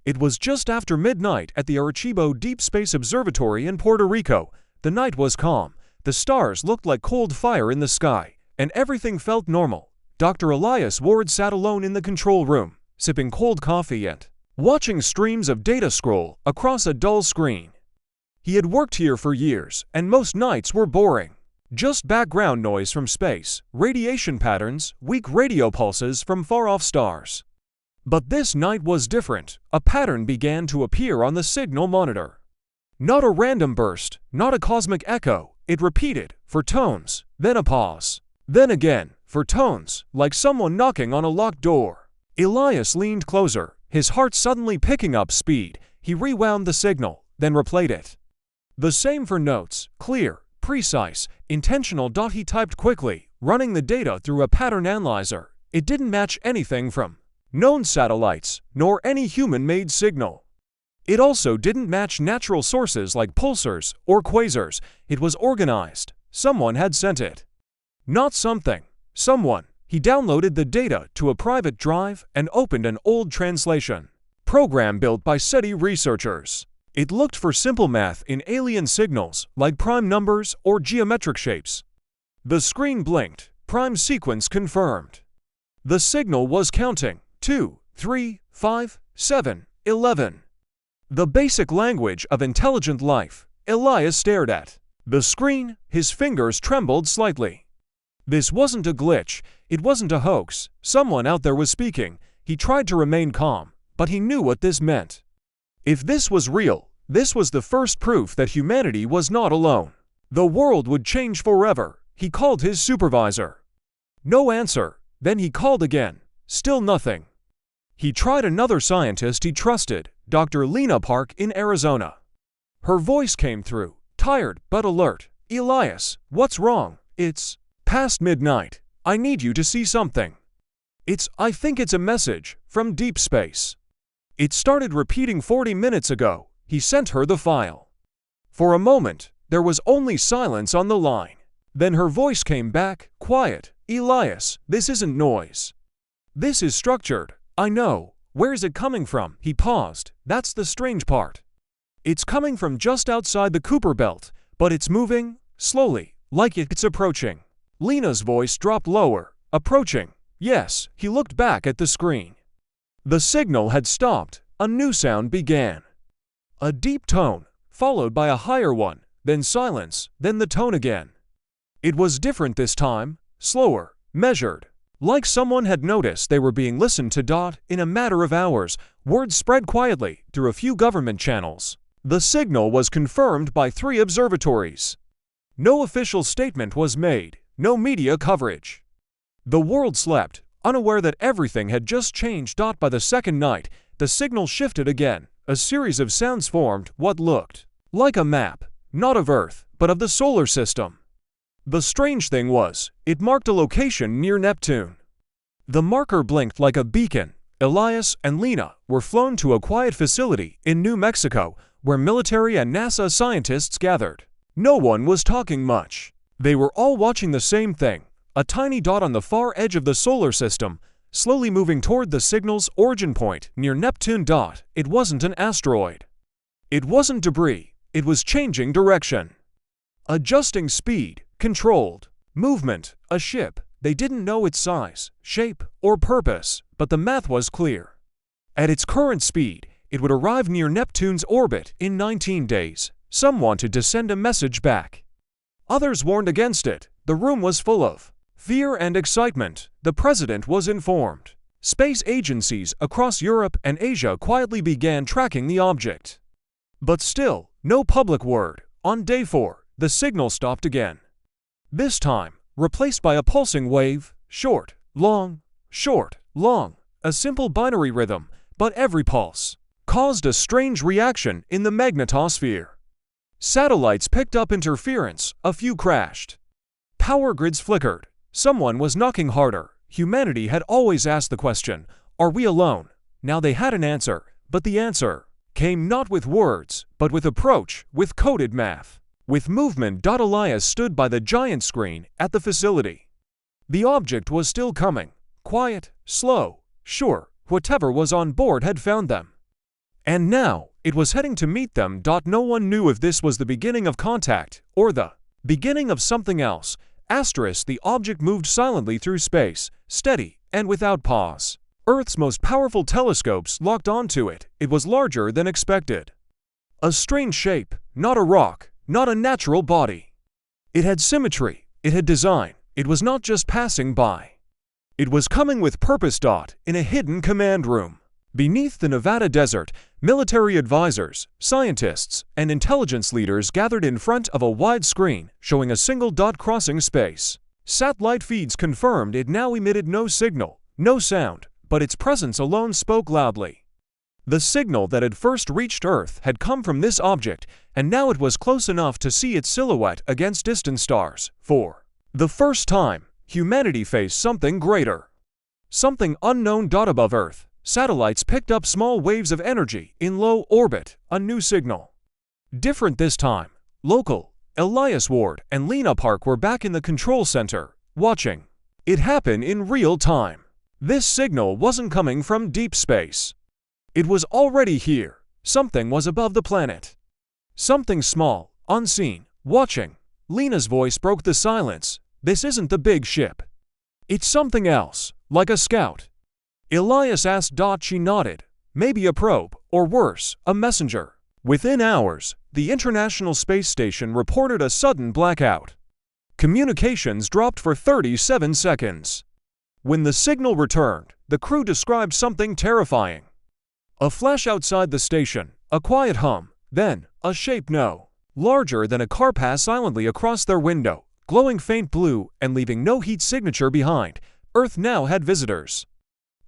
It was just after midnight at the Arecibo Deep Space Observatory in Puerto Rico. The night was calm, the stars looked like cold fire in the sky, and everything felt normal. Dr. Elias Ward sat alone in the control room, sipping cold coffee and watching streams of data scroll across a dull screen. He had worked here for years, and most nights were boring. Just background noise from space, radiation patterns, weak radio pulses from far-off stars. But this night was different. A pattern began to appear on the signal monitor. Not a random burst, not a cosmic echo. It repeated, for tones, then a pause. Then again, for tones, like someone knocking on a locked door. Elias leaned closer, his heart suddenly picking up speed. He rewound the signal, then replayed it. The same for notes, clear, precise, intentional. He typed quickly, running the data through a pattern analyzer. It didn't match anything from known satellites, nor any human-made signal. It also didn't match natural sources like pulsars or quasars. It was organized. Someone had sent it. Not something. Someone. He downloaded the data to a private drive and opened an old translation program built by SETI researchers. It looked for simple math in alien signals, like prime numbers or geometric shapes. The screen blinked. Prime sequence confirmed. The signal was counting. 2, 3, 5, 7, 11. The basic language of intelligent life. Elias stared at the screen, his fingers trembled slightly. This wasn't a glitch, it wasn't a hoax. Someone out there was speaking. He tried to remain calm, but he knew what this meant. If this was real, this was the first proof that humanity was not alone. The world would change forever. He called his supervisor. No answer. Then he called again. Still nothing. He tried another scientist he trusted, Dr. Lena Park in Arizona. Her voice came through, tired but alert. Elias, what's wrong? It's past midnight. I need you to see something. I think it's a message from deep space. It started repeating 40 minutes ago. He sent her the file. For a moment, there was only silence on the line. Then her voice came back, quiet. Elias, this isn't noise. This is structured. I know. Where's it coming from? He paused. That's the strange part. It's coming from just outside the Kuiper belt, but it's moving, slowly, like it's approaching. Lena's voice dropped lower. Approaching. Yes, he looked back at the screen. The signal had stopped. A new sound began. A deep tone, followed by a higher one, then silence, then the tone again. It was different this time, slower, measured. Like someone had noticed they were being listened to. In a matter of hours, words spread quietly through a few government channels. The signal was confirmed by 3 observatories. No official statement was made, no media coverage. The world slept, unaware that everything had just changed. By the second night, the signal shifted again. A series of sounds formed what looked like a map, not of Earth, but of the solar system. The strange thing was, it marked a location near Neptune. The marker blinked like a beacon. Elias and Lena were flown to a quiet facility in New Mexico, where military and NASA scientists gathered. No one was talking much. They were all watching the same thing, a tiny dot on the far edge of the solar system, slowly moving toward the signal's origin point near Neptune. It wasn't an asteroid. It wasn't debris. It was changing direction. Adjusting speed, controlled. Movement, a ship. They didn't know its size, shape, or purpose, but the math was clear. At its current speed, it would arrive near Neptune's orbit in 19 days. Some wanted to send a message back. Others warned against it. The room was full of fear and excitement. The president was informed. Space agencies across Europe and Asia quietly began tracking the object. But still, no public word. On day 4, the signal stopped again. This time, replaced by a pulsing wave, short, long, a simple binary rhythm, but every pulse caused a strange reaction in the magnetosphere. Satellites picked up interference, a few crashed. Power grids flickered. Someone was knocking harder. Humanity had always asked the question, are we alone? Now they had an answer, but the answer came not with words, but with approach, with coded math. With movement. Elias stood by the giant screen at the facility. The object was still coming. Quiet, slow, sure, whatever was on board had found them. And now, it was heading to meet them. No one knew if this was the beginning of contact, or the beginning of something else. The object moved silently through space, steady and without pause. Earth's most powerful telescopes locked onto it. It was larger than expected. A strange shape, not a rock, not a natural body. It had symmetry, it had design, it was not just passing by. It was coming with purpose. In a hidden command room. Beneath the Nevada desert, military advisors, scientists, and intelligence leaders gathered in front of a wide screen showing a single dot crossing space. Satellite feeds confirmed it now emitted no signal, no sound, but its presence alone spoke loudly. The signal that had first reached Earth had come from this object, and now it was close enough to see its silhouette against distant stars. For the first time, humanity faced something greater. Something unknown. Above Earth, satellites picked up small waves of energy in low orbit, a new signal. Different this time. Local, Elias Ward and Lena Park were back in the control center, watching it happen in real time. This signal wasn't coming from deep space. It was already here. Something was above the planet. Something small, unseen, watching. Lena's voice broke the silence. This isn't the big ship. It's something else, like a scout. Elias asked. She nodded. Maybe a probe, or worse, a messenger. Within hours, the International Space Station reported a sudden blackout. Communications dropped for 37 seconds. When the signal returned, the crew described something terrifying. A flash outside the station, a quiet hum, then, a shape no larger than a car passed silently across their window, glowing faint blue and leaving no heat signature behind. Earth now had visitors.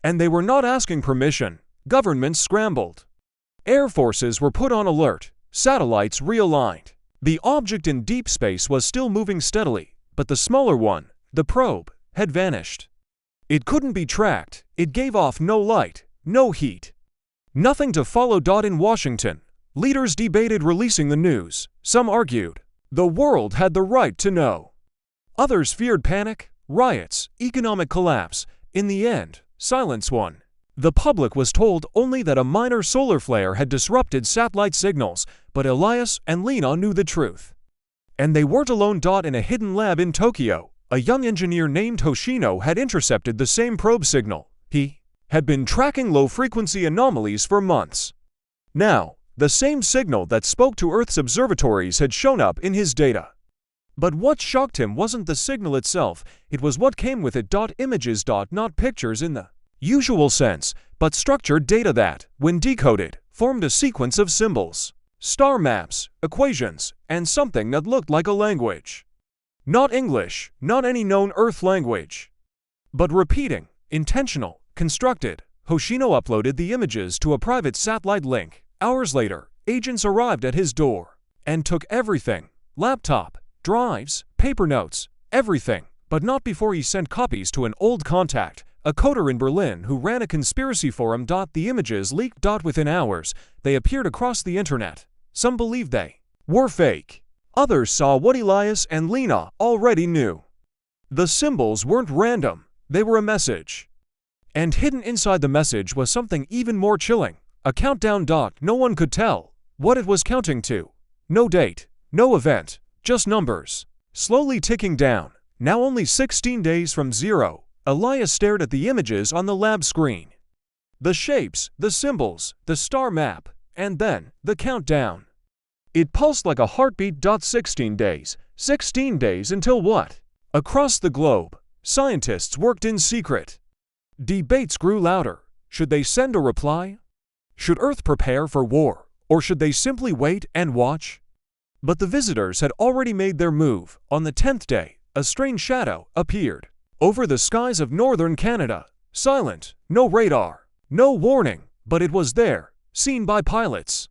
And they were not asking permission. Governments scrambled. Air forces were put on alert. Satellites realigned. The object in deep space was still moving steadily, but the smaller one, the probe, had vanished. It couldn't be tracked. It gave off no light, no heat. Nothing to follow. In Washington, leaders debated releasing the news. Some argued the world had the right to know. Others feared panic, riots, economic collapse. In the end, silence won. The public was told only that a minor solar flare had disrupted satellite signals, but Elias and Lena knew the truth. And they weren't alone. In a hidden lab in Tokyo, a young engineer named Hoshino had intercepted the same probe signal. He had been tracking low-frequency anomalies for months. Now, the same signal that spoke to Earth's observatories had shown up in his data. But what shocked him wasn't the signal itself, it was what came with it. Images. Not pictures in the usual sense, but structured data that, when decoded, formed a sequence of symbols, star maps, equations, and something that looked like a language. Not English, not any known Earth language. But repeating, intentional, constructed. Hoshino uploaded the images to a private satellite link. Hours later, agents arrived at his door and took everything: laptop, drives, paper notes, everything, but not before he sent copies to an old contact, a coder in Berlin who ran a conspiracy forum. The images leaked. Within hours, they appeared across the internet. Some believed they were fake. Others saw what Elias and Lena already knew. The symbols weren't random, they were a message. And hidden inside the message was something even more chilling, a countdown. No one could tell what it was counting to. No date, no event, just numbers, slowly ticking down. Now only 16 days from zero. Elias stared at the images on the lab screen. The shapes, the symbols, the star map, and then the countdown. It pulsed like a heartbeat. 16 days. 16 days until what? Across the globe, scientists worked in secret. Debates grew louder. Should they send a reply? Should Earth prepare for war, or should they simply wait and watch? But the visitors had already made their move. On the 10th day, a strange shadow appeared over the skies of northern Canada. Silent, no radar, no warning, but it was there, seen by pilots.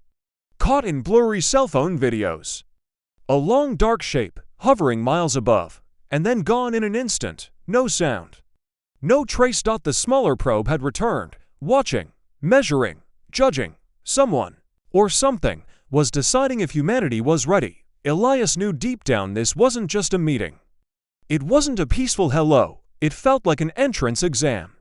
Caught in blurry cell phone videos. A long dark shape, hovering miles above, and then gone in an instant. No sound. No trace. The smaller probe had returned, watching, measuring, judging. Someone, or something, was deciding if humanity was ready. Elias knew deep down this wasn't just a meeting. It wasn't a peaceful hello, it felt like an entrance exam.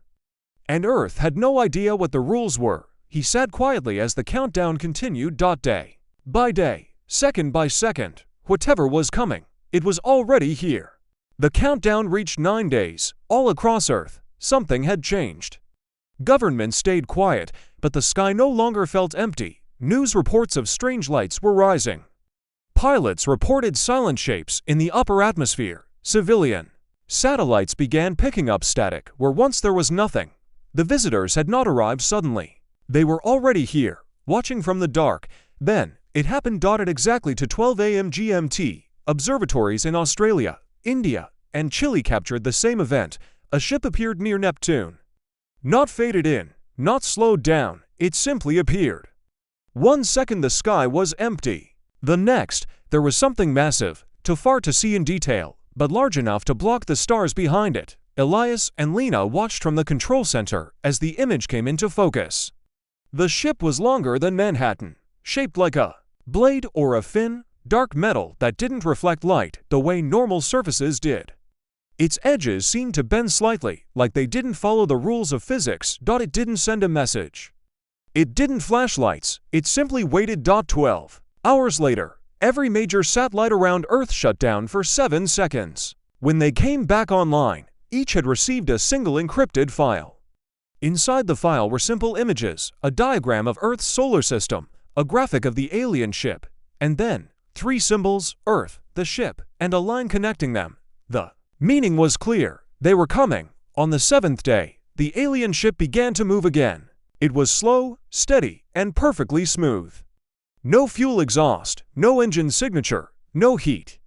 And Earth had no idea what the rules were. He sat quietly as the countdown continued. Day by day, second by second, whatever was coming, it was already here. The countdown reached 9 days. All across Earth, something had changed. Governments stayed quiet, but the sky no longer felt empty. News reports of strange lights were rising. Pilots reported silent shapes in the upper atmosphere. Civilian satellites began picking up static where once there was nothing. The visitors had not arrived suddenly. They were already here, watching from the dark. Then, it happened. At exactly to 12 a.m. GMT, observatories in Australia, India, and Chile captured the same event. A ship appeared near Neptune. Not faded in, not slowed down, it simply appeared. 1 second the sky was empty. The next, there was something massive, too far to see in detail, but large enough to block the stars behind it. Elias and Lena watched from the control center as the image came into focus. The ship was longer than Manhattan, shaped like a blade or a fin, dark metal that didn't reflect light the way normal surfaces did. Its edges seemed to bend slightly, like they didn't follow the rules of physics. It didn't send a message. It didn't flash lights, it simply waited. 12 hours later, every major satellite around Earth shut down for 7 seconds. When they came back online, each had received a single encrypted file. Inside the file were simple images, a diagram of Earth's solar system, a graphic of the alien ship, and then 3 symbols: Earth, the ship, and a line connecting them. The meaning was clear. They were coming. On the 7th day, the alien ship began to move again. It was slow, steady, and perfectly smooth. No fuel exhaust, no engine signature, no heat.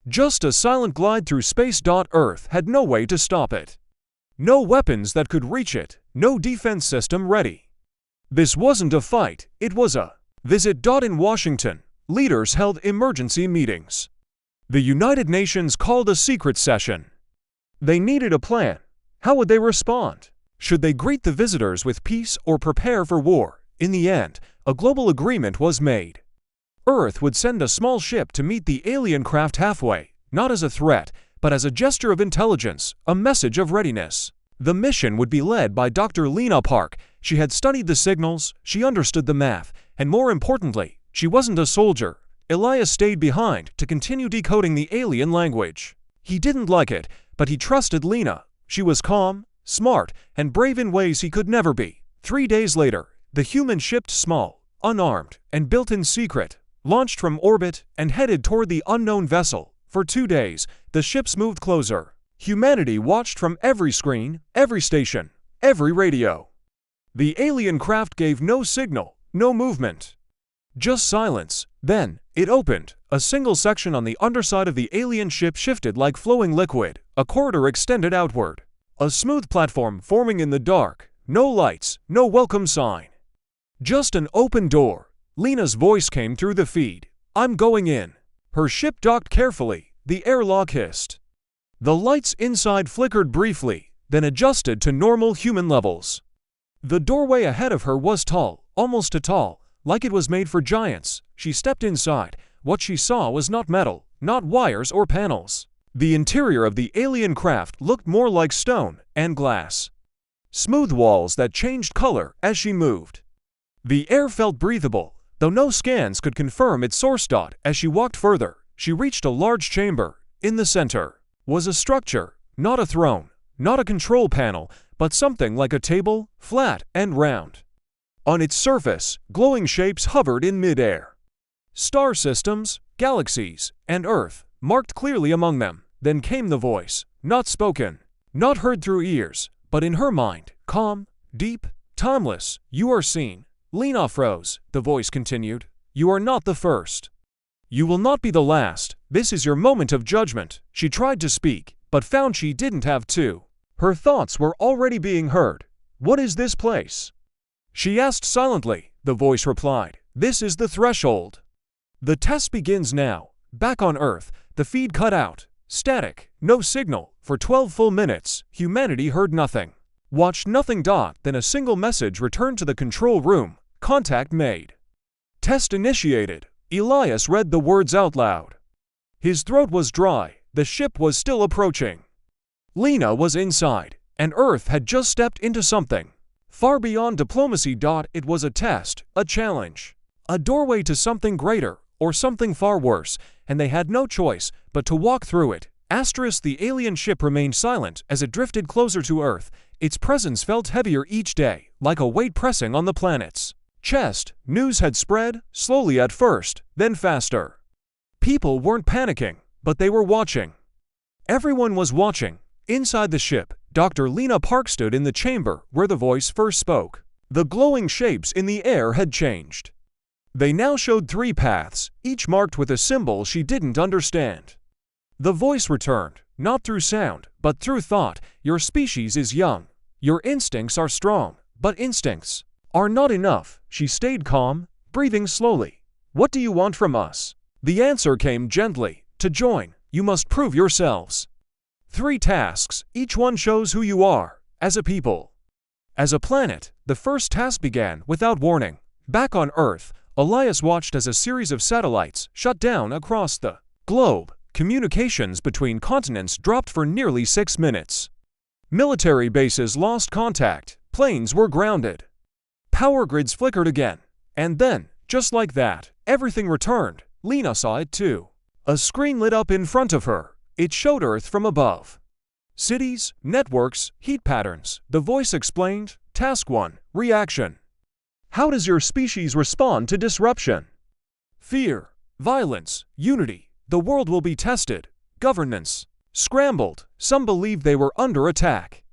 Just a silent glide through space. Earth had no way to stop it. No weapons that could reach it, no defense system ready. This wasn't a fight, it was a visit. In Washington, leaders held emergency meetings. The United Nations called a secret session. They needed a plan. How would they respond? Should they greet the visitors with peace or prepare for war? In the end, a global agreement was made. Earth would send a small ship to meet the alien craft halfway, not as a threat, but as a gesture of intelligence, a message of readiness. The mission would be led by Dr. Lena Park. She had studied the signals, she understood the math, and more importantly, she wasn't a soldier. Elias stayed behind to continue decoding the alien language. He didn't like it, but he trusted Lena. She was calm, smart, and brave in ways he could never be. 3 days later, the human ship, small, unarmed, and built in secret, launched from orbit and headed toward the unknown vessel. For 2 days, the ships moved closer. Humanity watched from every screen, every station, every radio. The alien craft gave no signal, no movement. Just silence. Then, it opened. A single section on the underside of the alien ship shifted like flowing liquid. A corridor extended outward. A smooth platform forming in the dark. No lights, no welcome sign. Just an open door. Lena's voice came through the feed. "I'm going in." Her ship docked carefully. The airlock hissed. The lights inside flickered briefly, then adjusted to normal human levels. The doorway ahead of her was tall, almost too tall, like it was made for giants. She stepped inside. What she saw was not metal, not wires or panels. The interior of the alien craft looked more like stone and glass. Smooth walls that changed color as she moved. The air felt breathable, though no scans could confirm its source. As she walked further, she reached a large chamber. In the center was a structure, not a throne, not a control panel, but something like a table, flat and round. On its surface, glowing shapes hovered in mid-air. Star systems, galaxies, and Earth, marked clearly among them. Then came the voice, not spoken, not heard through ears, but in her mind, calm, deep, timeless. "You are seen." Lena froze. The voice continued, "You are not the first. You will not be the last. This is your moment of judgment." She tried to speak, but found she didn't have to. Her thoughts were already being heard. "What is this place?" she asked silently. The voice replied, "This is the threshold. The test begins now." Back on Earth, the feed cut out. Static, no signal. For 12 full minutes, humanity heard nothing. Watched nothing. Then a single message returned to the control room. "Contact made. Test initiated." Elias read the words out loud. His throat was dry. The ship was still approaching. Lena was inside, and Earth had just stepped into something Far beyond diplomacy. It was a test, a challenge, a doorway to something greater, or something far worse, and they had no choice but to walk through it. The alien ship remained silent as it drifted closer to Earth. Its presence felt heavier each day, like a weight pressing on the planet's chest. News had spread, slowly at first, then faster. People weren't panicking, but they were watching. Everyone was watching. Inside the ship, Dr. Lena Park stood in the chamber where the voice first spoke. The glowing shapes in the air had changed. They now showed 3 paths, each marked with a symbol she didn't understand. The voice returned, not through sound, but through thought. Your species is young. Your instincts are strong, but instincts are not enough. She stayed calm, breathing slowly. What do you want from us? The answer came gently. To join, you must prove yourselves. 3 tasks, each one shows who you are, as a people. As a planet, the first task began without warning. Back on Earth, Elias watched as a series of satellites shut down across the globe. Communications between continents dropped for nearly 6 minutes. Military bases lost contact, planes were grounded. Power grids flickered again. And then, just like that, everything returned. Lena saw it too. A screen lit up in front of her. It showed Earth from above. Cities, networks, heat patterns. The voice explained. Task 1, reaction. How does your species respond to disruption? Fear, violence, unity. The world will be tested. Governance scrambled. Some believed they were under attack.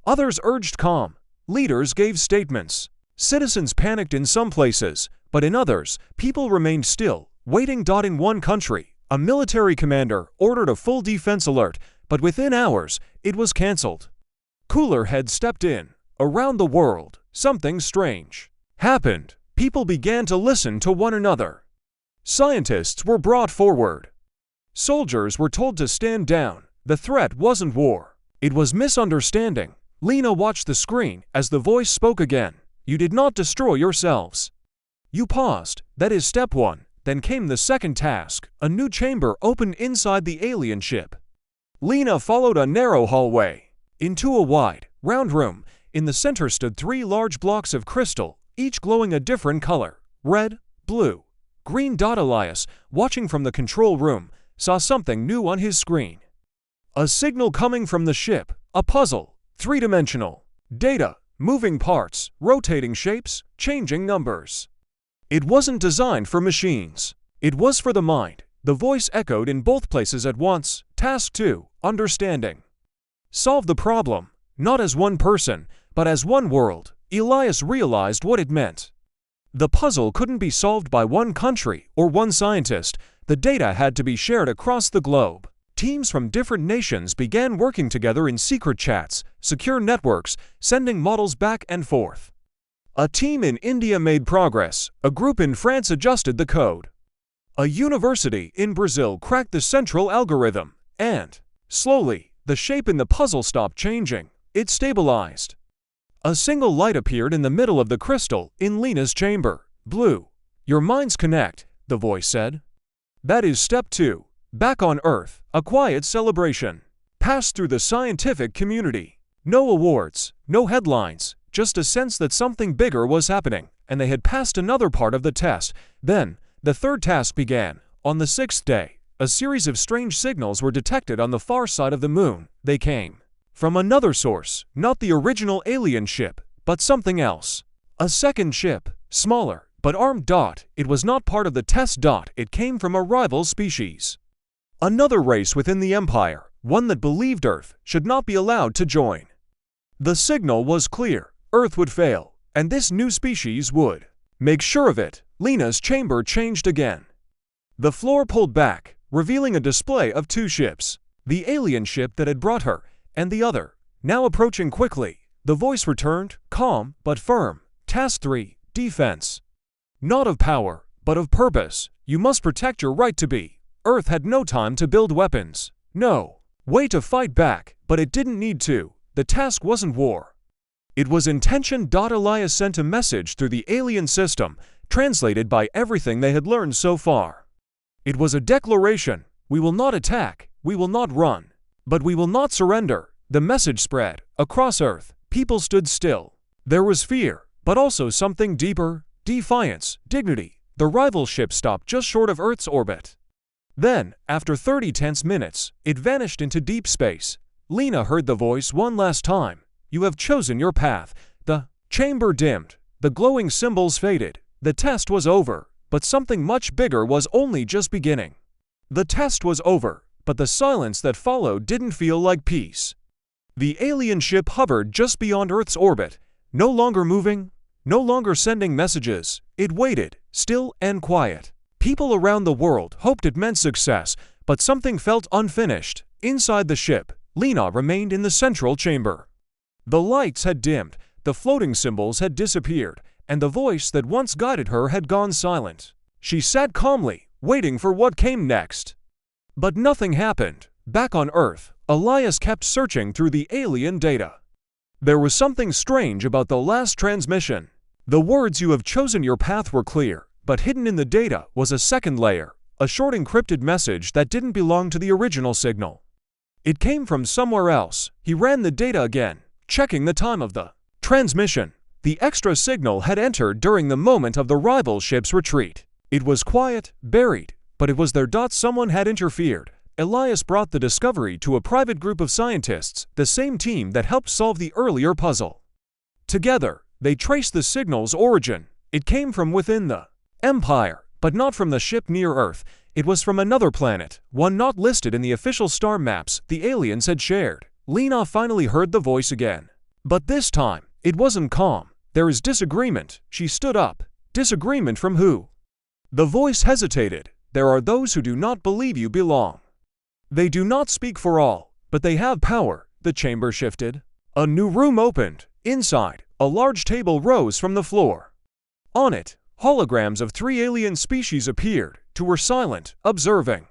Others urged calm. Leaders gave statements. Citizens panicked in some places, but in others, people remained still, waiting. In one country, a military commander ordered a full defense alert, but within hours, it was cancelled. Cooler heads stepped in. Around the world, something strange happened. People began to listen to one another. Scientists were brought forward. Soldiers were told to stand down. The threat wasn't war. It was misunderstanding. Lena watched the screen as the voice spoke again. You did not destroy yourselves. You paused. That is step 1. Then came the second task. A new chamber opened inside the alien ship. Lena followed a narrow hallway into a wide, round room. In the center stood 3 large blocks of crystal, each glowing a different color: red, blue, green. Elias, watching from the control room, saw something new on his screen. A signal coming from the ship, a puzzle, 3-dimensional. Data, moving parts, rotating shapes, changing numbers. It wasn't designed for machines. It was for the mind. The voice echoed in both places at once. Task 2, understanding. Solve the problem, not as one person, but as one world. Elias realized what it meant. The puzzle couldn't be solved by one country or one scientist. The data had to be shared across the globe. Teams from different nations began working together in secret chats, secure networks, sending models back and forth. A team in India made progress. A group in France adjusted the code. A university in Brazil cracked the central algorithm. And, slowly, the shape in the puzzle stopped changing. It stabilized. A single light appeared in the middle of the crystal in Lena's chamber. Blue. Your minds connect, the voice said. That is step 2. Back on Earth, a quiet celebration passed through the scientific community. No awards, no headlines, just a sense that something bigger was happening, and they had passed another part of the test. Then, the third task began. On the 6th day, a series of strange signals were detected on the far side of the moon. They came from another source, not the original alien ship, but something else. A second ship, smaller, but armed. It was not part of the test. It came from a rival species. Another race within the Empire, one that believed Earth should not be allowed to join. The signal was clear. Earth would fail, and this new species would make sure of it. Lena's chamber changed again. The floor pulled back, revealing a display of 2 ships. The alien ship that had brought her, and the other, now approaching quickly. The voice returned, calm but firm. Task 3, defense. Not of power, but of purpose. You must protect your right to be. Earth had no time to build weapons. No way to fight back, but it didn't need to. The task wasn't war. It was intention. Elias sent a message through the alien system, translated by everything they had learned so far. It was a declaration. We will not attack, we will not run, but we will not surrender. The message spread across Earth. People stood still. There was fear, but also something deeper: defiance, dignity. The rival ship stopped just short of Earth's orbit. Then, after 30 tense minutes, it vanished into deep space. Lena heard the voice one last time. "You have chosen your path." The chamber dimmed. The glowing symbols faded. The test was over, but something much bigger was only just beginning. The test was over, but the silence that followed didn't feel like peace. The alien ship hovered just beyond Earth's orbit, no longer moving, no longer sending messages. It waited, still and quiet. People around the world hoped it meant success, but something felt unfinished. Inside the ship, Lena remained in the central chamber. The lights had dimmed, the floating symbols had disappeared, and the voice that once guided her had gone silent. She sat calmly, waiting for what came next. But nothing happened. Back on Earth, Elias kept searching through the alien data. There was something strange about the last transmission. The words "you have chosen your path" were clear, but hidden in the data was a second layer, a short encrypted message that didn't belong to the original signal. It came from somewhere else. He ran the data again, checking the time of the transmission. The extra signal had entered during the moment of the rival ship's retreat. It was quiet, buried, but it was there. Someone had interfered. Elias brought the discovery to a private group of scientists, the same team that helped solve the earlier puzzle. Together, they traced the signal's origin. It came from within the Empire, but not from the ship near Earth. It was from another planet, one not listed in the official star maps the aliens had shared. Lena finally heard the voice again. But this time, it wasn't calm. "There is disagreement." She stood up. "Disagreement from who?" The voice hesitated. "There are those who do not believe you belong. They do not speak for all, but they have power." The chamber shifted. A new room opened. Inside, a large table rose from the floor. On it, holograms of 3 alien species appeared. 2 were silent, observing.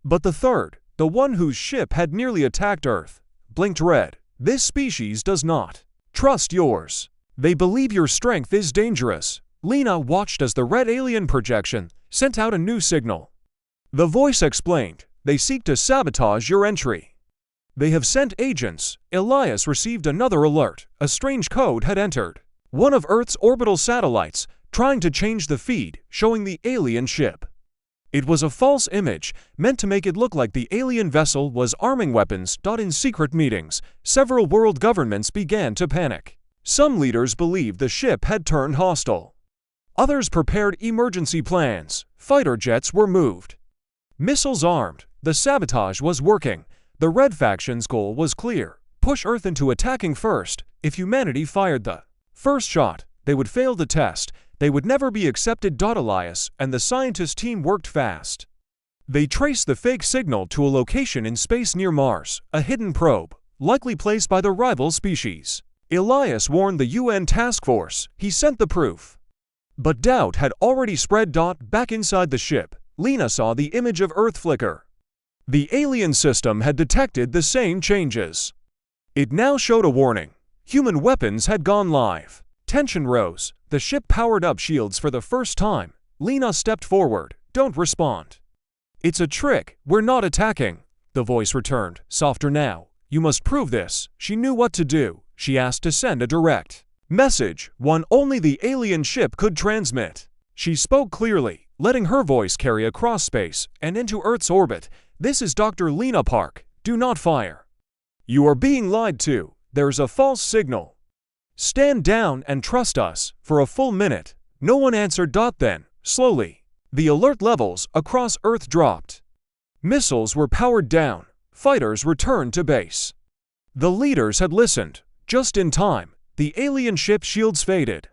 But the third, the one whose ship had nearly attacked Earth, blinked red. "This species does not trust yours. They believe your strength is dangerous." Lena watched as the red alien projection sent out a new signal. The voice explained, "They seek to sabotage your entry. They have sent agents." Elias received another alert. A strange code had entered. One of Earth's orbital satellites, trying to change the feed, showing the alien ship. It was a false image, meant to make it look like the alien vessel was arming weapons. In secret meetings, several world governments began to panic. Some leaders believed the ship had turned hostile. Others prepared emergency plans. Fighter jets were moved. Missiles armed. The sabotage was working. The Red faction's goal was clear: push Earth into attacking first. If humanity fired the first shot, they would fail the test. They would never be accepted. Elias and the scientist team worked fast. They traced the fake signal to a location in space near Mars, a hidden probe, likely placed by the rival species. Elias warned the UN task force. He sent the proof. But doubt had already spread. Back inside the ship, Lena saw the image of Earth flicker. The alien system had detected the same changes. It now showed a warning. Human weapons had gone live. Tension rose. The ship powered up shields for the first time. Lena stepped forward. "Don't respond." "It's a trick. We're not attacking." The voice returned, softer now. "You must prove this." She knew what to do. She asked to send a direct message, one only the alien ship could transmit. She spoke clearly, letting her voice carry across space and into Earth's orbit. "This is Dr. Lena Park. Do not fire. You are being lied to. There's a false signal. Stand down and trust us." For a full minute, no one answered. Then, slowly, the alert levels across Earth dropped. Missiles were powered down. Fighters returned to base. The leaders had listened. Just in time, the alien ship's shields faded.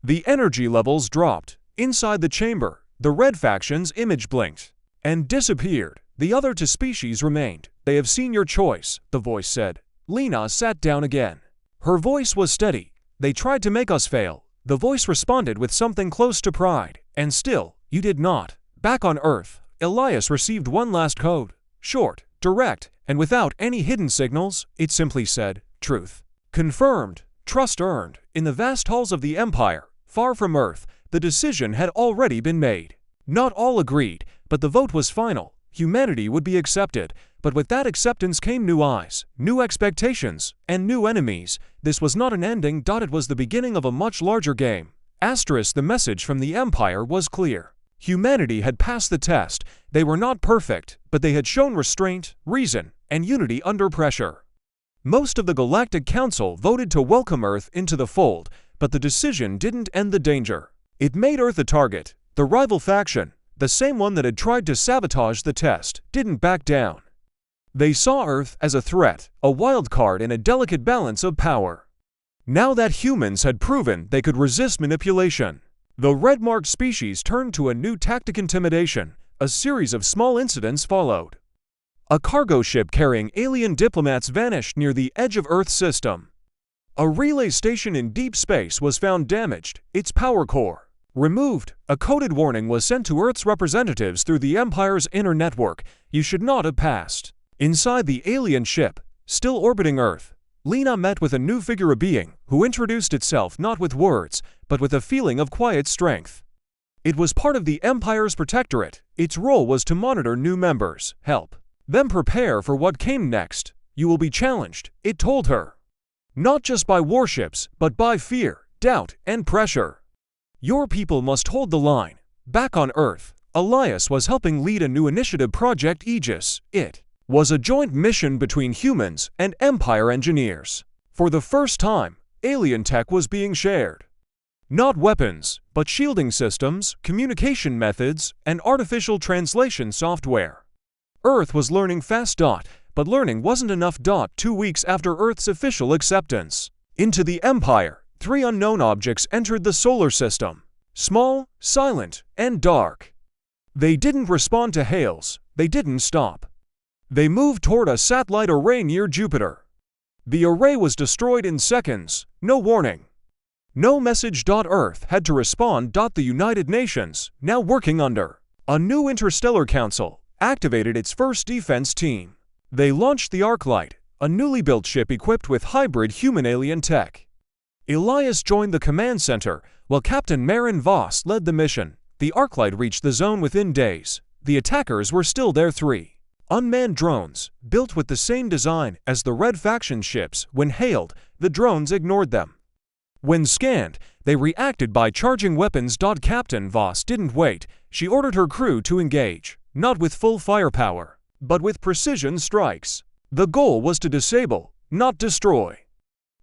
The energy levels dropped. Inside the chamber, the Red faction's image blinked and disappeared. The other 2 species remained. "They have seen your choice," the voice said. Lena sat down again. Her voice was steady. "They tried to make us fail." The voice responded with something close to pride. "And still, you did not." Back on Earth, Elias received one last code. Short, direct, and without any hidden signals. It simply said, "Truth confirmed, trust earned." In the vast halls of the Empire, far from Earth, the decision had already been made. Not all agreed, but the vote was final. humanity would be accepted, but with that acceptance came new eyes, new expectations, and new enemies. This was not an ending. It was the beginning of a much larger game. The message from the Empire was clear. Humanity had passed the test. They were not perfect, but they had shown restraint, reason, and unity under pressure. Most of the Galactic Council voted to welcome Earth into the fold, but the decision didn't end the danger. It made Earth a target. The rival faction, the same one that had tried to sabotage the test, didn't back down. They saw Earth as a threat, a wild card in a delicate balance of power. Now that humans had proven they could resist manipulation, the red-marked species turned to a new tactic: intimidation. A series of small incidents followed. A cargo ship carrying alien diplomats vanished near the edge of Earth's system. A relay station in deep space was found damaged, its power core removed. A coded warning was sent to Earth's representatives through the Empire's inner network: you should not have passed. Inside the alien ship, still orbiting Earth, Lena met with a new figure, a being who introduced itself not with words, but with a feeling of quiet strength. It was part of the Empire's protectorate. Its role was to monitor new members, help them prepare for what came next. You will be challenged, it told her. Not just by warships, but by fear, doubt, and pressure. Your people must hold the line. Back on Earth, Elias was helping lead a new initiative, Project Aegis. It was a joint mission between humans and Empire engineers. For the first time, alien tech was being shared. Not weapons, but shielding systems, communication methods, and artificial translation software. Earth was learning fast. But learning wasn't enough. 2 weeks after Earth's official acceptance into the Empire, 3 unknown objects entered the solar system. Small, silent, and dark. They didn't respond to hails. They didn't stop. They moved toward a satellite array near Jupiter. The array was destroyed in seconds. No warning. No message. Earth had to respond. The United Nations, now working under a new Interstellar Council, activated its first defense team. They launched the Arclight, a newly built ship equipped with hybrid human-alien tech. Elias joined the command center, while Captain Marin Voss led the mission. The Arclight reached the zone within days. The attackers were still there. 3 unmanned drones, built with the same design as the Red Faction ships. When hailed, the drones ignored them. When scanned, they reacted by charging weapons. Captain Voss didn't wait. She ordered her crew to engage, not with full firepower, but with precision strikes. The goal was to disable, not destroy.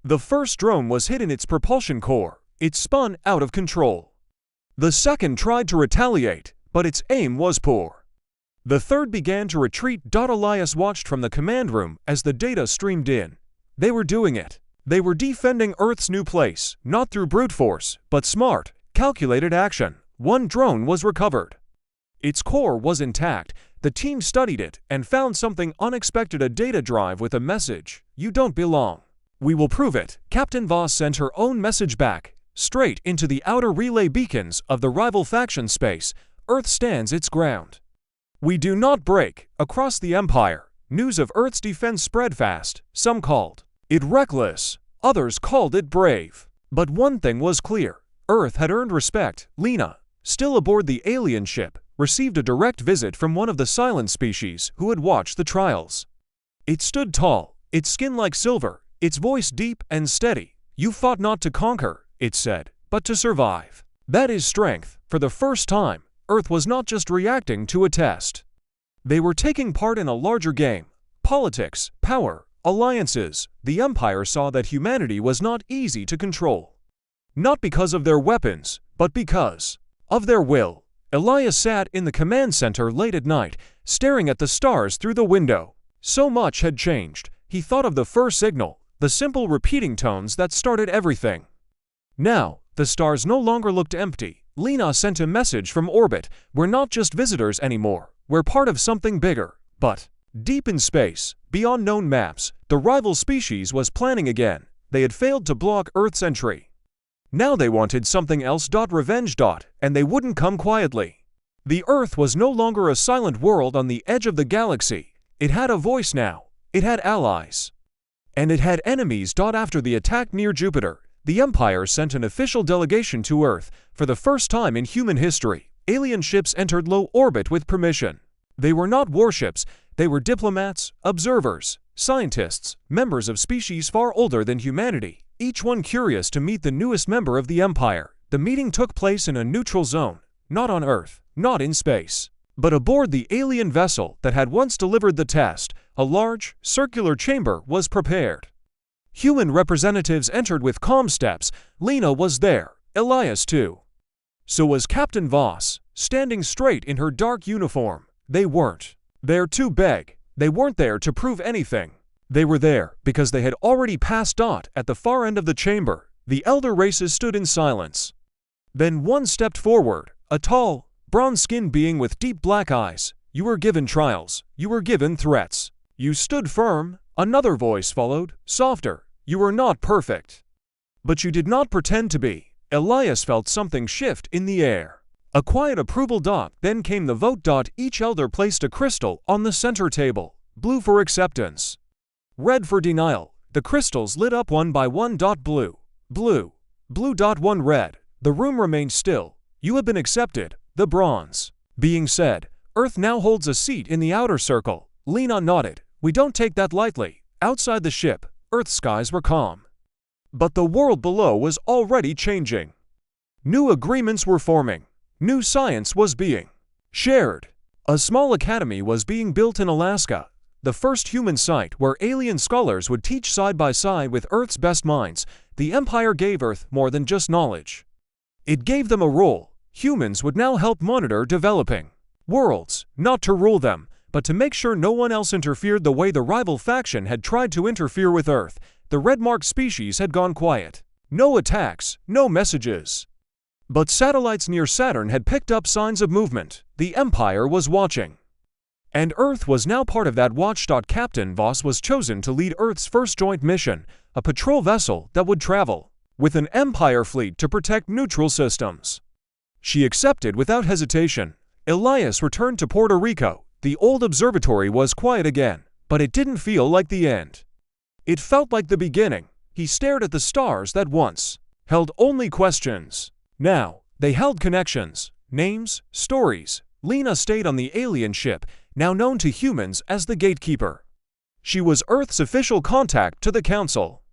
The first drone was hit in its propulsion core. It spun out of control. The second tried to retaliate, but its aim was poor. The third began to retreat. Elias watched from the command room as the data streamed in. They were doing it. They were defending Earth's new place, not through brute force, but smart, calculated action. 1 drone was recovered. Its core was intact. The team studied it and found something unexpected: a data drive with a message: you don't belong. We will prove it. Captain Voss sent her own message back, straight into the outer relay beacons of the rival faction space. Earth stands its ground. We do not break. Across the Empire, news of Earth's defense spread fast. Some called it reckless, others called it brave. But one thing was clear: Earth had earned respect. Lena, still aboard the alien ship, received a direct visit from one of the silent species who had watched the trials. It stood tall, its skin like silver, its voice deep and steady. You fought not to conquer, it said, but to survive. That is strength. For the first time, Earth was not just reacting to a test. They were taking part in a larger game. Politics, power, alliances. The Empire saw that humanity was not easy to control. Not because of their weapons, but because of their will. Elias sat in the command center late at night, staring at the stars through the window. So much had changed. He thought of the first signal, the simple repeating tones that started everything. Now, the stars no longer looked empty. Lena sent a message from orbit: we're not just visitors anymore, we're part of something bigger. But deep in space, beyond known maps, the rival species was planning again. They had failed to block Earth's entry. Now they wanted something else. Revenge. And they wouldn't come quietly. The Earth was no longer a silent world on the edge of the galaxy. It had a voice now. It had allies. And it had enemies. After the attack near Jupiter, the Empire sent an official delegation to Earth. For the first time in human history, alien ships entered low orbit with permission. They were not warships, they were diplomats, observers, scientists, members of species far older than humanity, each one curious to meet the newest member of the Empire. The meeting took place in a neutral zone, not on Earth, not in space, but aboard the alien vessel that had once delivered the test. A large, circular chamber was prepared. Human representatives entered with calm steps. Lena was there, Elias too. So was Captain Voss, standing straight in her dark uniform. They weren't there to beg. They weren't there to prove anything. They were there because they had already passed Dot at the far end of the chamber. The elder races stood in silence. Then one stepped forward, a tall, bronze-skinned being with deep black eyes. You were given trials. You were given threats. You stood firm. Another voice followed, softer. You were not perfect. But you did not pretend to be. Elias felt something shift in the air. A quiet approval. Then came the vote. Each elder placed a crystal on the center table. Blue for acceptance. Red for denial. The crystals lit up one by one. Blue. Blue. Blue. 1 red. The room remained still. You have been accepted. The bronze being said. Earth now holds a seat in the outer circle. Lena nodded. We don't take that lightly. Outside the ship, Earth's skies were calm. But the world below was already changing. New agreements were forming. New science was being shared. A small academy was being built in Alaska, the first human site where alien scholars would teach side by side with Earth's best minds. The Empire gave Earth more than just knowledge. It gave them a role. Humans would now help monitor developing worlds, not to rule them, but to make sure no one else interfered the way the rival faction had tried to interfere with Earth. The red-marked species had gone quiet. No attacks, no messages. But satellites near Saturn had picked up signs of movement. The Empire was watching. And Earth was now part of that watch. Captain Voss was chosen to lead Earth's first joint mission, a patrol vessel that would travel with an Empire fleet to protect neutral systems. She accepted without hesitation. Elias returned to Puerto Rico. The old observatory was quiet again, but it didn't feel like the end. It felt like the beginning. He stared at the stars that once held only questions. Now, they held connections, names, stories. Lena stayed on the alien ship, now known to humans as the Gatekeeper. She was Earth's official contact to the Council.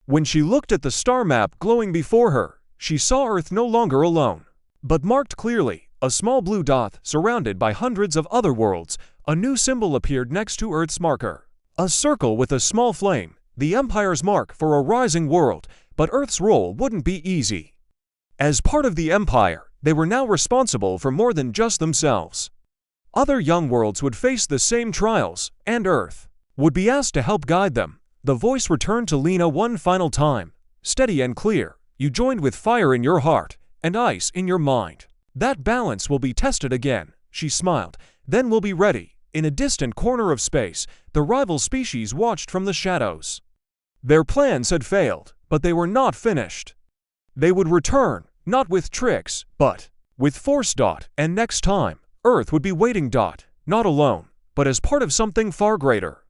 When she looked at the star map glowing before her, she saw Earth no longer alone, but marked clearly, a small blue dot surrounded by hundreds of other worlds. A new symbol appeared next to Earth's marker. A circle with a small flame, the Empire's mark for a rising world, but Earth's role wouldn't be easy. As part of the Empire, they were now responsible for more than just themselves. Other young worlds would face the same trials, and Earth would be asked to help guide them. The voice returned to Lena one final time, steady and clear. You joined with fire in your heart and ice in your mind. That balance will be tested again. She smiled. Then we'll be ready. In a distant corner of space, the rival species watched from the shadows. Their plans had failed, but they were not finished. They would return, not with tricks, but with force. And next time, Earth would be waiting. Not alone, but as part of something far greater.